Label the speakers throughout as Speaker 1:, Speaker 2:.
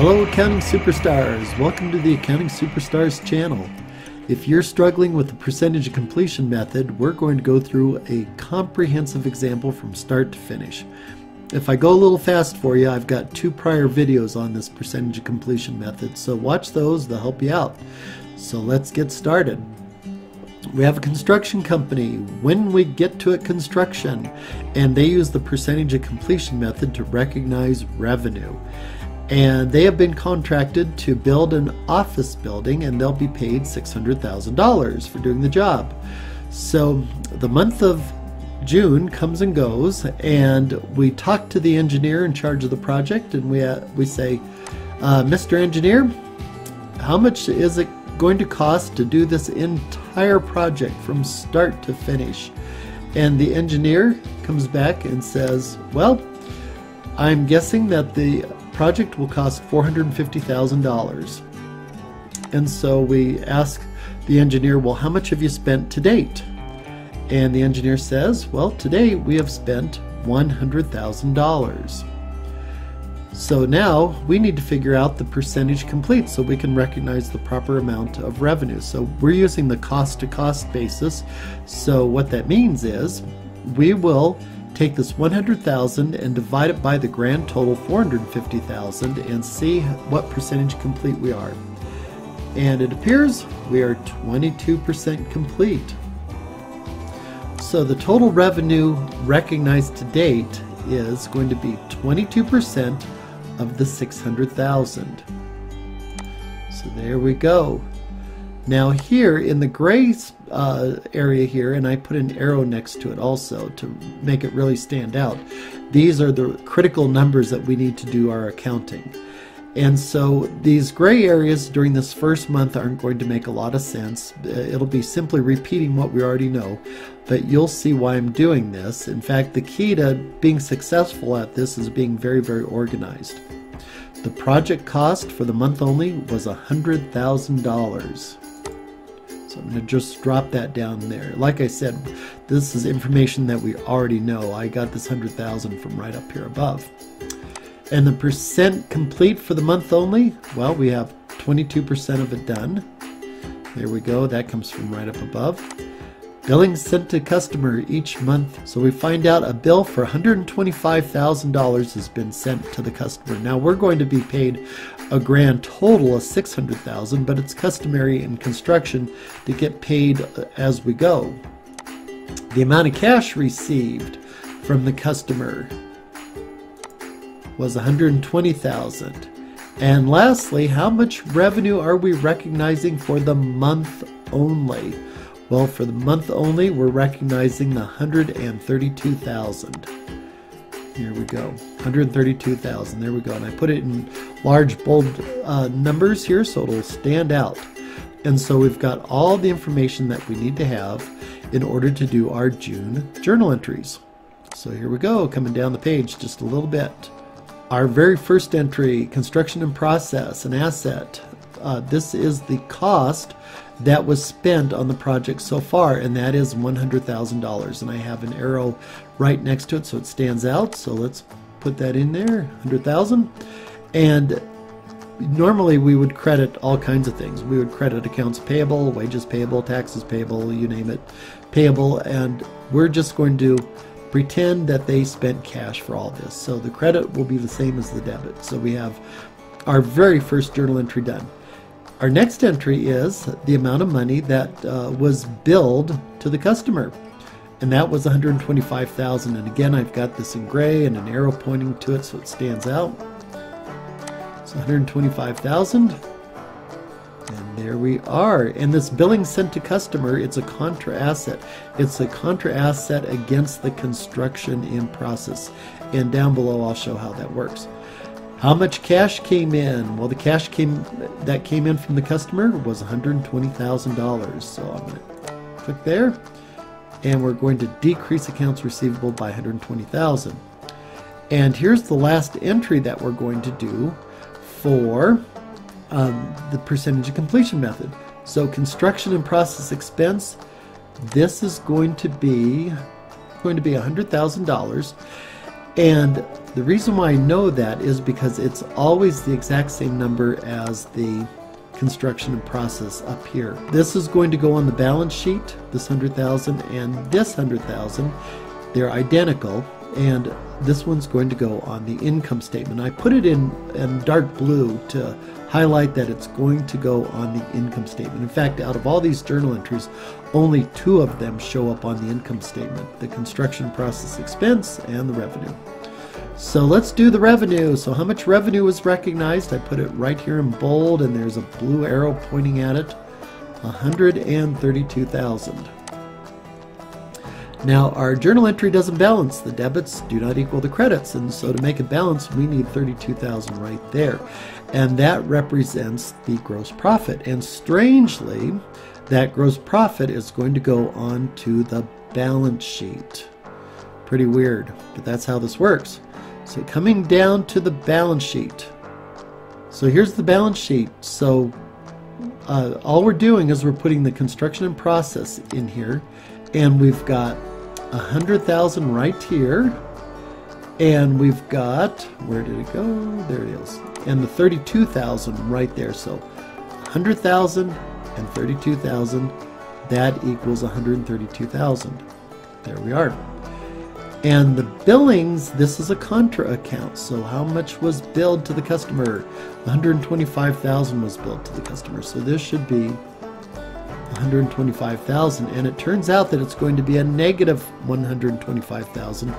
Speaker 1: Hello Accounting Superstars, welcome to the Accounting Superstars channel. If you're struggling with the percentage of completion method, we're going to go through a comprehensive example from start to finish. If I go a little fast for you, I've got 2 prior videos on this percentage of completion method, so watch those, they'll help you out. So let's get started. We have a construction company. When we get to it, construction, and they use the percentage of completion method to recognize revenue. And they have been contracted to build an office building, and they'll be paid $600,000 for doing the job. So the month of June comes and goes, and we talk to the engineer in charge of the project, and we say, Mr. Engineer, how much is it going to cost to do this entire project from start to finish? And the engineer comes back and says, well, I'm guessing that the project will cost $450,000. And so we ask the engineer, well, how much have you spent to date? And the engineer says, well, today we have spent $100,000. So now we need to figure out the percentage complete so we can recognize the proper amount of revenue. So we're using the cost to cost basis. So what that means is we will take this $100,000 and divide it by the grand total $450,000 and see what percentage complete we are. And it appears we are 22% complete. So the total revenue recognized to date is going to be 22% of the $600,000. So there we go. Now here in the gray area here, and I put an arrow next to it also to make it really stand out, these are the critical numbers that we need to do our accounting. And so these gray areas during this first month aren't going to make a lot of sense. It'll be simply repeating what we already know, but you'll see why I'm doing this. In fact, the key to being successful at this is being very, very organized. The project cost for the month only was $100,000. So I'm going to just drop that down there. Like I said, this is information that we already know. I got this 100,000 from right up here above. And the percent complete for the month only, well, we have 22% of it done. There we go. That comes from right up above. Billings sent to customer each month. So we find out a bill for $125,000 has been sent to the customer. Now we're going to be paid a grand total of $600,000, but it's customary in construction to get paid as we go. The amount of cash received from the customer was $120,000. And lastly, how much revenue are we recognizing for the month only? Well, for the month only, we're recognizing the $132,000. Here we go, $132,000. There we go. And I put it in large, bold numbers here so it'll stand out. And so we've got all the information that we need to have in order to do our June journal entries. So here we go, coming down the page just a little bit. Our very first entry, construction in process, an asset. This is the cost that was spent on the project so far, and that is $100,000. And I have an arrow right next to it so it stands out. So let's put that in there, 100,000. And normally we would credit all kinds of things. We would credit accounts payable, wages payable, taxes payable, you name it, payable. And we're just going to pretend that they spent cash for all this. So the credit will be the same as the debit. So we have our very first journal entry done. Our next entry is the amount of money that was billed to the customer. And that was $125,000. And again, I've got this in gray and an arrow pointing to it so it stands out. So $125,000. And there we are. And this billing sent to customer, it's a contra asset. It's a contra asset against the construction in process. And down below, I'll show how that works. How much cash came in? Well, the cash that came in from the customer was $120,000. So I'm going to click there, and we're going to decrease accounts receivable by $120,000. And here's the last entry that we're going to do for the percentage of completion method. So construction and process expense, this is going to be $100,000. And the reason why I know that is because it's always the exact same number as the construction and process up here. This is going to go on the balance sheet, this 100,000 and this 100,000. They're identical, and this one's going to go on the income statement. I put it in dark blue to highlight that it's going to go on the income statement. In fact, out of all these journal entries, only 2 of them show up on the income statement: the construction process expense and the revenue. So let's do the revenue. So how much revenue was recognized? I put it right here in bold, and there's a blue arrow pointing at it. 132,000. Now, our journal entry doesn't balance. The debits do not equal the credits, and so to make it balance, we need 32,000 right there. And that represents the gross profit. And strangely, that gross profit is going to go onto the balance sheet. Pretty weird, but that's how this works. So coming down to the balance sheet. So here's the balance sheet. So all we're doing is we're putting the construction and process in here, and we've got 100,000 right here, and we've got, where did it go? There it is. And the 32,000 right there. So 100,000 and 32,000, that equals 132,000. There we are. And the billings, this is a contra account. So how much was billed to the customer? 125,000 was billed to the customer. So this should be 125,000, and it turns out that it's going to be a negative 125,000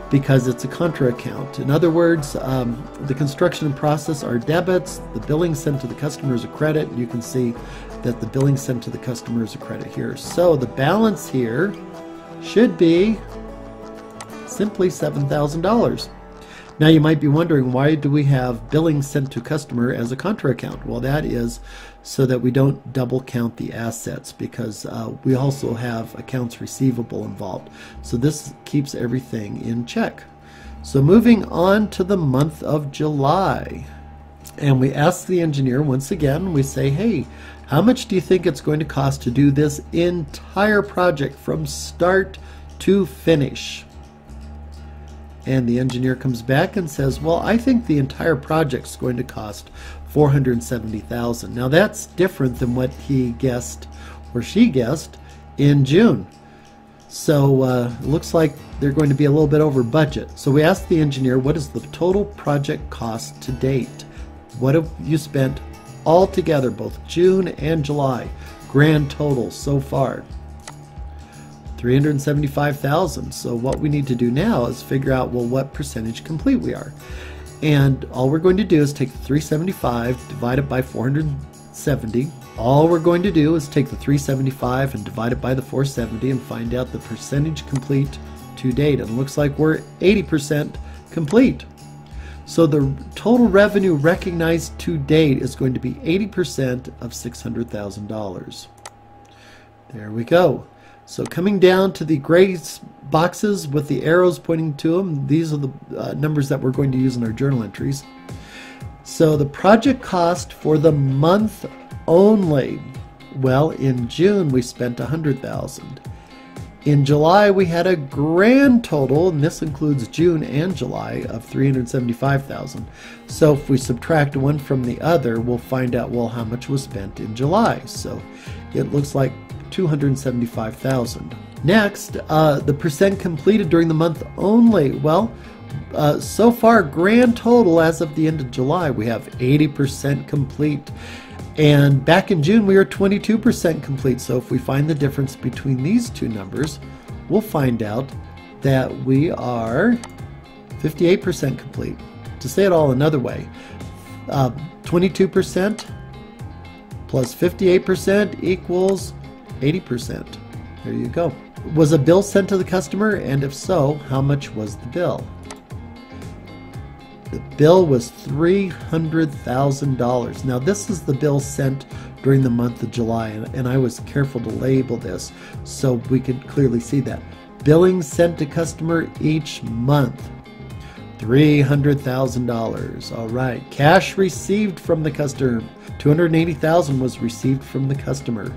Speaker 1: because it's a contra account. In other words, the construction and process are debits, the billing sent to the customer is a credit. You can see that the billing sent to the customer is a credit here. So the balance here should be simply $7,000. Now you might be wondering, why do we have billing sent to customer as a contra account? Well, that is so that we don't double count the assets, because we also have accounts receivable involved. So this keeps everything in check. So moving on to the month of July. And we ask the engineer once again, we say, hey, how much do you think it's going to cost to do this entire project from start to finish? And the engineer comes back and says, well, I think the entire project's going to cost $470,000. Now that's different than what he guessed, or she guessed, in June. So it looks like they're going to be a little bit over budget. So we asked the engineer, what is the total project cost to date? What have you spent all together, both June and July? Grand total so far. $375,000. So what we need to do now is figure out, well, what percentage complete we are. And all we're going to do is take the 375, divide it by 470. All we're going to do is take the 375 and divide it by the 470 and find out the percentage complete to date. And it looks like we're 80% complete. So the total revenue recognized to date is going to be 80% of $600,000. There we go. So coming down to the gray boxes with the arrows pointing to them, these are the numbers that we're going to use in our journal entries. So the project cost for the month only, well, in June we spent $100,000. In July we had a grand total, and this includes June and July, of $375,000. So if we subtract one from the other, we'll find out, well, how much was spent in July. So it looks like $275,000. Next, the percent completed during the month only. Well, so far, grand total as of the end of July, we have 80% complete. And back in June, we were 22% complete. So if we find the difference between these two numbers, we'll find out that we are 58% complete. To say it all another way, 22% plus 58% equals 80%. There you go. Was a bill sent to the customer? And if so, how much was the bill? The bill was $300,000. Now this is the bill sent during the month of July, and I was careful to label this so we could clearly see that. Billing sent to customer each month, $300,000. All right. Cash received from the customer, $280,000 was received from the customer.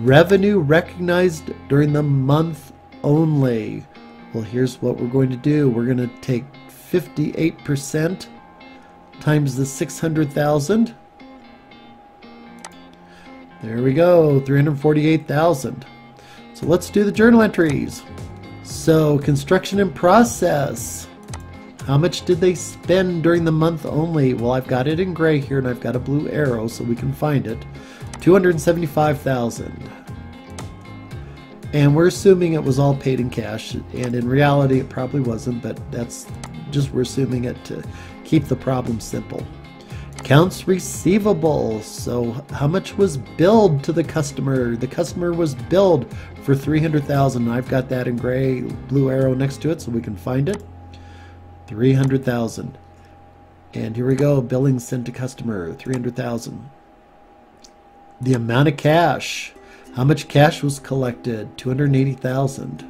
Speaker 1: Revenue recognized during the month only. Well, here's what we're going to do. We're going to take 58% times the 600,000. There we go, 348,000. So let's do the journal entries. So construction in process. How much did they spend during the month only? Well, I've got it in gray here and I've got a blue arrow so we can find it. 275,000. And we're assuming it was all paid in cash, and in reality it probably wasn't, but that's just, we're assuming it to keep the problem simple. Accounts receivable. So how much was billed to the customer? The customer was billed for 300,000. I've got that in gray, blue arrow next to it so we can find it. 300,000. And here we go, billings sent to customer, 300,000. The amount of cash. How much cash was collected? 280,000.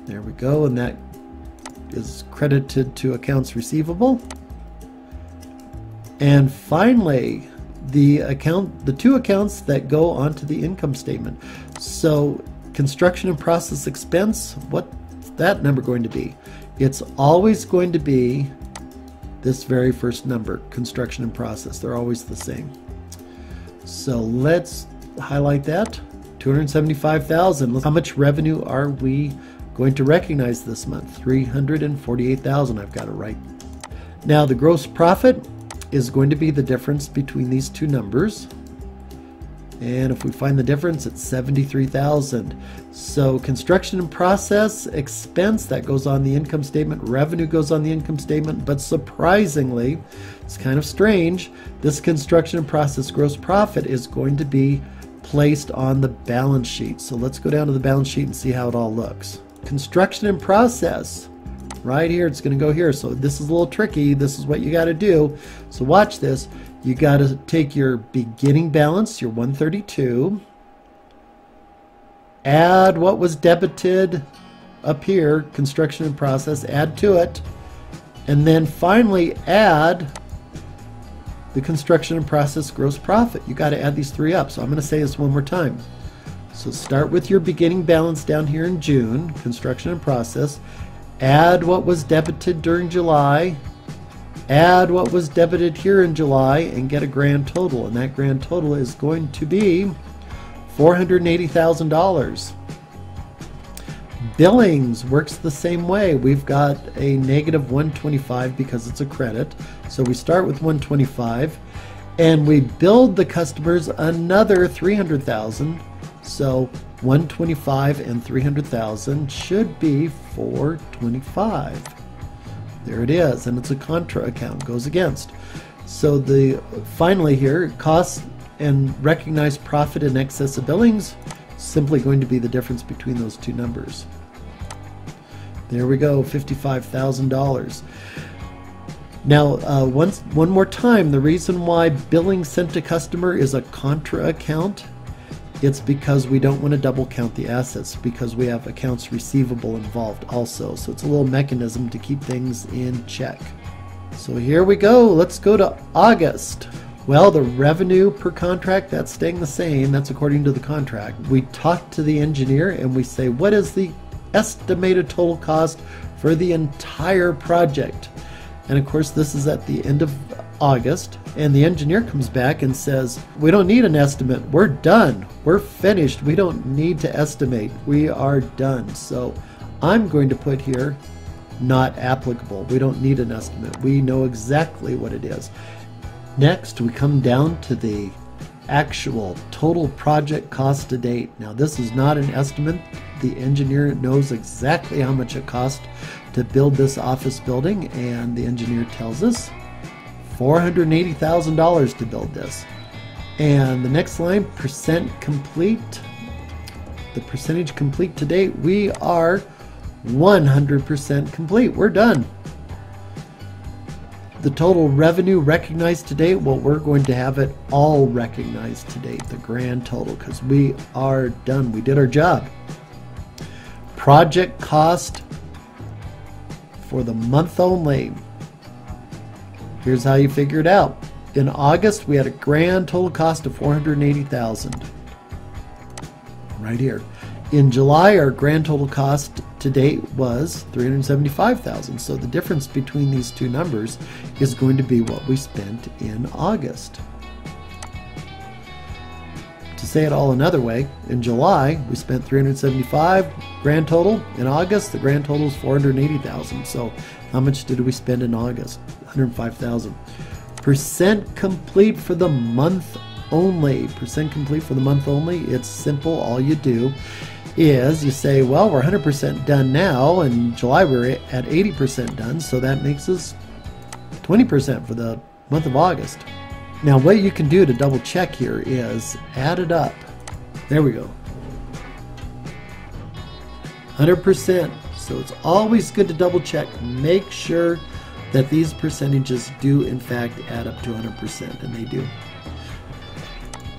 Speaker 1: There we go, and that is credited to accounts receivable. And finally, the two accounts that go onto the income statement. So construction and process expense, what's that number going to be? It's always going to be this very first number, construction and process. They're always the same. So let's highlight that, 275,000. How much revenue are we going to recognize this month? 348,000. I've got it right. Now the gross profit is going to be the difference between these two numbers. And if we find the difference, it's 73,000. So construction and process expense, that goes on the income statement. Revenue goes on the income statement. But surprisingly, it's kind of strange, this construction and process gross profit is going to be placed on the balance sheet. So let's go down to the balance sheet and see how it all looks. Construction and process. Right here, it's going to go here. So this is a little tricky. This is what you got to do. So watch this. You got to take your beginning balance, your 132, add what was debited up here, construction and process, add to it, and then finally add the construction and process gross profit. You got to add these three up. So I'm going to say this one more time. So start with your beginning balance down here in June, construction and process, add what was debited during July, add what was debited here in July, and get a grand total. And that grand total is going to be $480,000. Billings works the same way. We've got a negative 125 because it's a credit. So we start with 125 and we billed the customers another 300,000. So 125 and 300,000 should be 425. There it is, and it's a contra account, goes against. So finally here, costs and recognized profit in excess of billings, simply going to be the difference between those two numbers. There we go, $55,000. Now, one more time, the reason why billing sent to customer is a contra account, it's because we don't want to double count the assets because we have accounts receivable involved also. So it's a little mechanism to keep things in check. So here we go. Let's go to August. Well, the revenue per contract, that's staying the same. That's according to the contract. We talk to the engineer and we say, what is the estimated total cost for the entire project? And of course, this is at the end of August, and the engineer comes back and says, we don't need an estimate. We're done. We're finished. We don't need to estimate. We are done. So I'm going to put here, not applicable. We don't need an estimate. We know exactly what it is. Next, we come down to the actual total project cost to date. Now, this is not an estimate. The engineer knows exactly how much it cost to build this office building, and the engineer tells us $480,000 to build this. And the next line, percent complete. The percentage complete to date, we are 100% complete. We're done. The total revenue recognized to date, well, we're going to have it all recognized to date, the grand total, because we are done. We did our job. Project cost for the month only. Here's how you figure it out. In August, we had a grand total cost of $480,000. Right here. In July, our grand total cost to date was $375,000. So the difference between these two numbers is going to be what we spent in August. To say it all another way, in July we spent $375 grand total. In August, the grand total is $480,000. So how much did we spend in August? $105,000. Percent complete for the month only. Percent complete for the month only. It's simple. All you do is you say, well, we're 100% done now. In July we're at 80% done, so that makes us 20% for the month of August. Now what you can do to double check here is add it up. There we go. 100%. So it's always good to double check. Make sure that these percentages do in fact add up to 100%, and they do.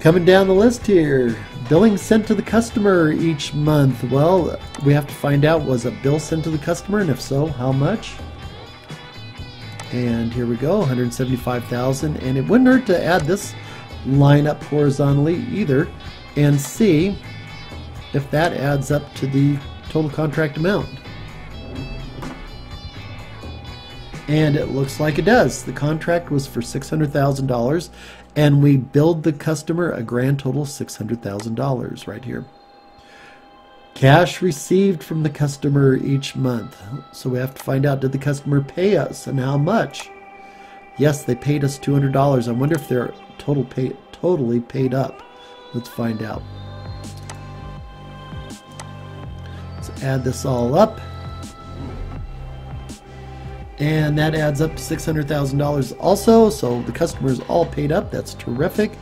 Speaker 1: Coming down the list here, billing sent to the customer each month. Well, we have to find out, was a bill sent to the customer, and if so, how much? And here we go, $175,000, and it wouldn't hurt to add this line up horizontally either and see if that adds up to the total contract amount. And it looks like it does. The contract was for $600,000, and we billed the customer a grand total of $600,000 right here. Cash received from the customer each month. So we have to find out, did the customer pay us and how much? Yes, they paid us $200. I wonder if they're totally paid up. Let's find out. Let's add this all up. And that adds up to $600,000 also. So the customer is all paid up. That's terrific.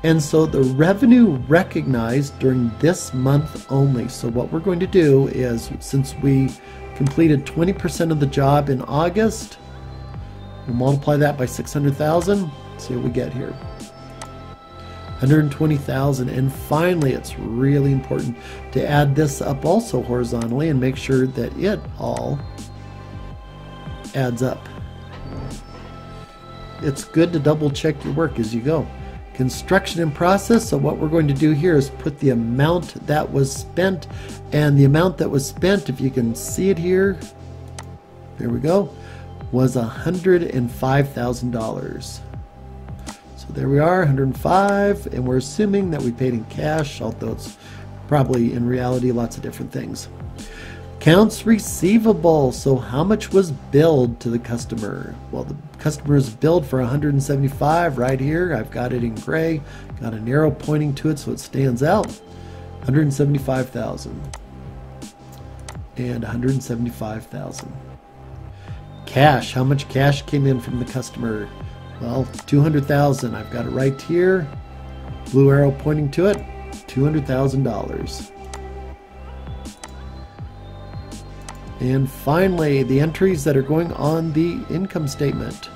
Speaker 1: And so the revenue recognized during this month only. So what we're going to do is, since we completed 20% of the job in August, we'll multiply that by 600,000. See what we get here. 120,000. And finally, it's really important to add this up also horizontally and make sure that it all adds up. It's good to double check your work as you go. Construction in process. So what we're going to do here is put the amount that was spent, and the amount that was spent, if you can see it here, there we go, was $105,000. So there we are, 105, and we're assuming that we paid in cash, although it's probably in reality lots of different things. Accounts receivable. So how much was billed to the customer? Well, the customer is billed for $175 right here. I've got it in gray, got an arrow pointing to it so it stands out. $175,000 and $175,000. Cash. How much cash came in from the customer? Well, $200,000. I've got it right here. Blue arrow pointing to it. $200,000. And finally, the entries that are going on the income statement.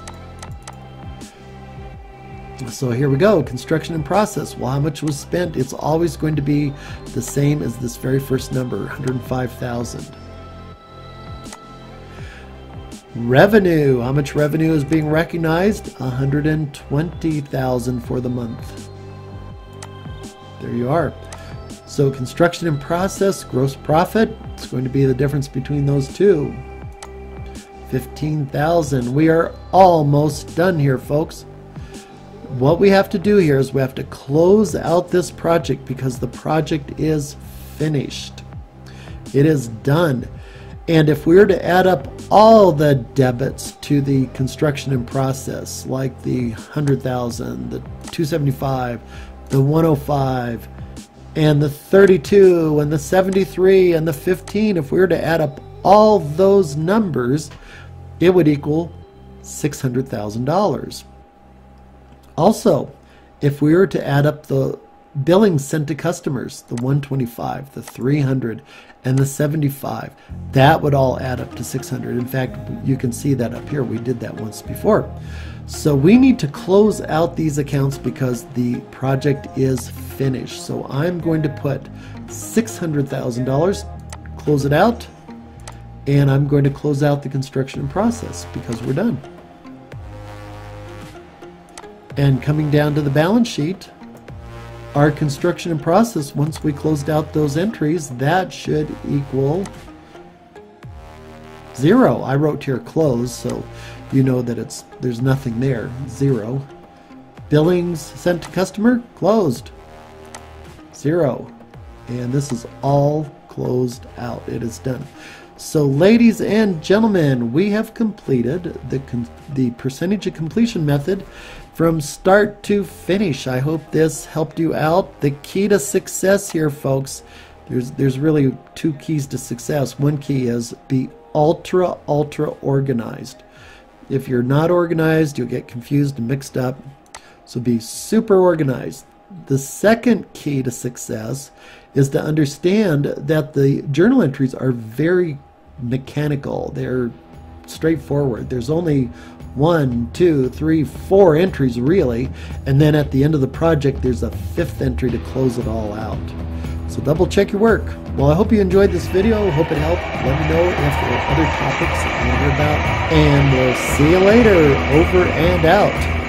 Speaker 1: So here we go, construction in process. Well, how much was spent? It's always going to be the same as this very first number, $105,000. Revenue, how much revenue is being recognized? $120,000 for the month. There you are. So construction in process, gross profit, it's going to be the difference between those two. $15,000. We are almost done here, folks. What we have to do here is we have to close out this project because the project is finished. It is done. And if we were to add up all the debits to the construction in process, like the $100,000, the $275, the $105, and the 32 and the 73 and the 15, if we were to add up all those numbers, it would equal $600,000. Also, if we were to add up the billings sent to customers, the 125, the 300, and the 75, that would all add up to 600. In fact, you can see that up here. We did that once before. So we need to close out these accounts because the project is finished. So I'm going to put $600,000, close it out, and I'm going to close out the construction in process because we're done. And coming down to the balance sheet, our construction in process, once we closed out those entries, that should equal 0. I wrote here close, so you know that there's nothing there. 0. Billings sent to customer, closed. 0. And this is all closed out. It is done. So ladies and gentlemen, we have completed the percentage of completion method from start to finish. I hope this helped you out. The key to success here, folks, there's really 2 keys to success. One key is be ultra organized. If you're not organized, you'll get confused and mixed up. So be super organized. The second key to success is to understand that the journal entries are very mechanical. They're straightforward. There's only 1, 2, 3, 4 entries really, and then at the end of the project there's a 5th entry to close it all out. So double check your work. Well, I hope you enjoyed this video. Hope it helped. Let me know if there are other topics that you want to hear about, and we'll see you later. Over and out.